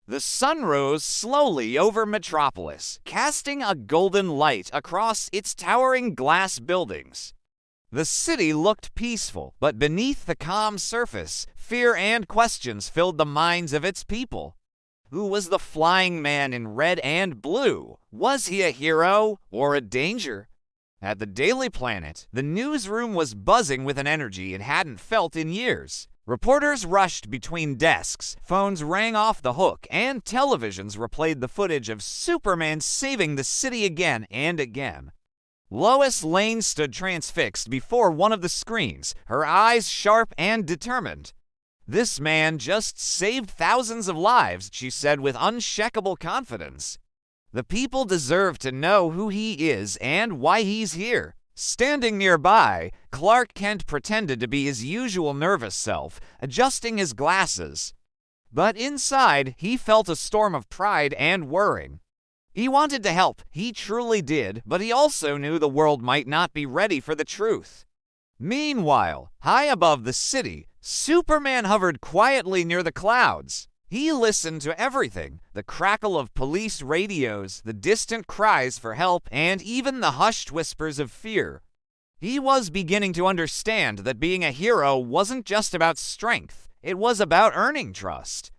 The sun rose slowly over Metropolis, casting a golden light across its towering glass buildings. The city looked peaceful, but beneath the calm surface, fear and questions filled the minds of its people. Who was the flying man in red and blue? Was he a hero or a danger? At the Daily Planet, the newsroom was buzzing with an energy it hadn't felt in years. Reporters rushed between desks, phones rang off the hook, and televisions replayed the footage of Superman saving the city again and again. Lois Lane stood transfixed before one of the screens, her eyes sharp and determined. "This man just saved thousands of lives," she said with unshakable confidence. "The people deserve to know who he is and why he's here." Standing nearby, Clark Kent pretended to be his usual nervous self, adjusting his glasses. But inside, he felt a storm of pride and worry. He wanted to help, he truly did, but he also knew the world might not be ready for the truth. Meanwhile, high above the city, Superman hovered quietly near the clouds. He listened to everything, the crackle of police radios, the distant cries for help, and even the hushed whispers of fear. He was beginning to understand that being a hero wasn't just about strength, it was about earning trust.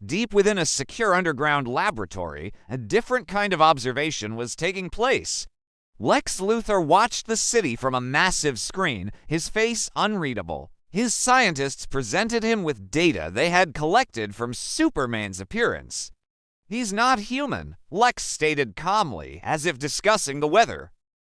Deep within a secure underground laboratory, a different kind of observation was taking place. Lex Luthor watched the city from a massive screen, his face unreadable. His scientists presented him with data they had collected from Superman's appearance. "He's not human," Lex stated calmly, as if discussing the weather.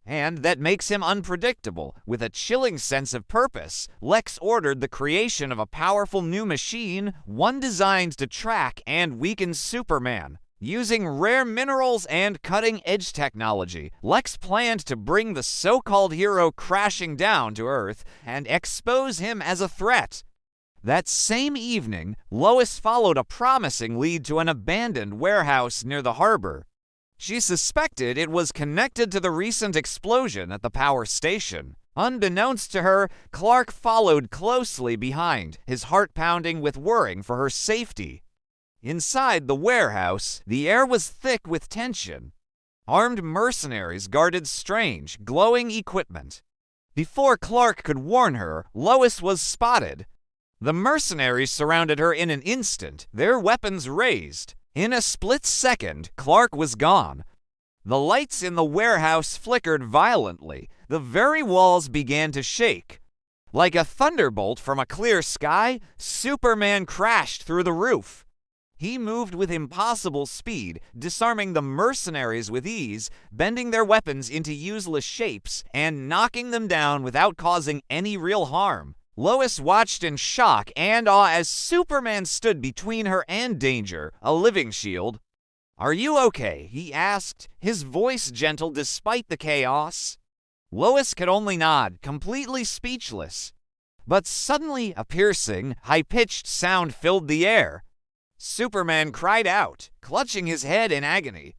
"And that makes him unpredictable." With a chilling sense of purpose, Lex ordered the creation of a powerful new machine, one designed to track and weaken Superman. Using rare minerals and cutting-edge technology, Lex planned to bring the so-called hero crashing down to Earth and expose him as a threat. That same evening, Lois followed a promising lead to an abandoned warehouse near the harbor. She suspected it was connected to the recent explosion at the power station. Unbeknownst to her, Clark followed closely behind, his heart pounding with worrying for her safety. Inside the warehouse, the air was thick with tension. Armed mercenaries guarded strange, glowing equipment. Before Clark could warn her, Lois was spotted. The mercenaries surrounded her in an instant, their weapons raised. In a split second, Clark was gone. The lights in the warehouse flickered violently. The very walls began to shake. Like a thunderbolt from a clear sky, Superman crashed through the roof. He moved with impossible speed, disarming the mercenaries with ease, bending their weapons into useless shapes, and knocking them down without causing any real harm. Lois watched in shock and awe as Superman stood between her and danger, a living shield. "Are you okay?" he asked, his voice gentle despite the chaos. Lois could only nod, completely speechless. But suddenly a piercing, high-pitched sound filled the air. Superman cried out, clutching his head in agony.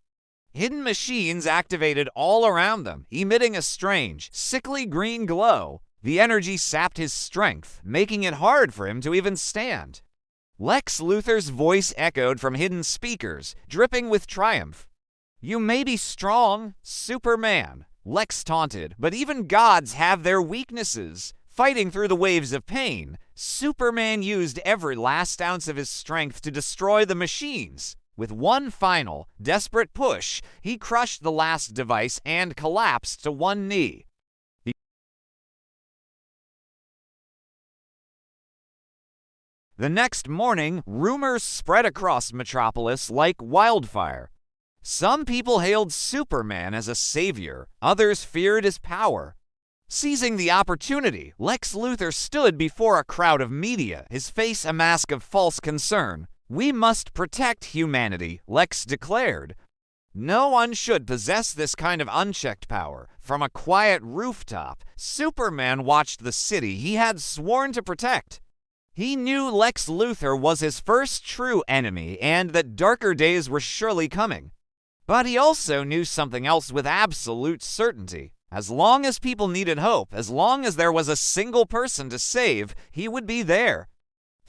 Hidden machines activated all around them, emitting a strange, sickly green glow. The energy sapped his strength, making it hard for him to even stand. Lex Luthor's voice echoed from hidden speakers, dripping with triumph. "You may be strong, Superman," Lex taunted, "but even gods have their weaknesses." Fighting through the waves of pain, Superman used every last ounce of his strength to destroy the machines. With one final, desperate push, he crushed the last device and collapsed to one knee. The next morning, rumors spread across Metropolis like wildfire. Some people hailed Superman as a savior, others feared his power. Seizing the opportunity, Lex Luthor stood before a crowd of media, his face a mask of false concern. "We must protect humanity," Lex declared. No one should possess this kind of unchecked power. From a quiet rooftop, Superman watched the city he had sworn to protect. He knew Lex Luthor was his first true enemy and that darker days were surely coming. But he also knew something else with absolute certainty. As long as people needed hope, as long as there was a single person to save, he would be there.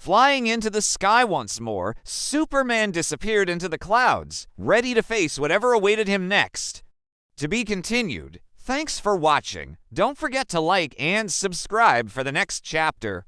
Flying into the sky once more, Superman disappeared into the clouds, ready to face whatever awaited him next. To be continued. Thanks for watching. Don't forget to like and subscribe for the next chapter.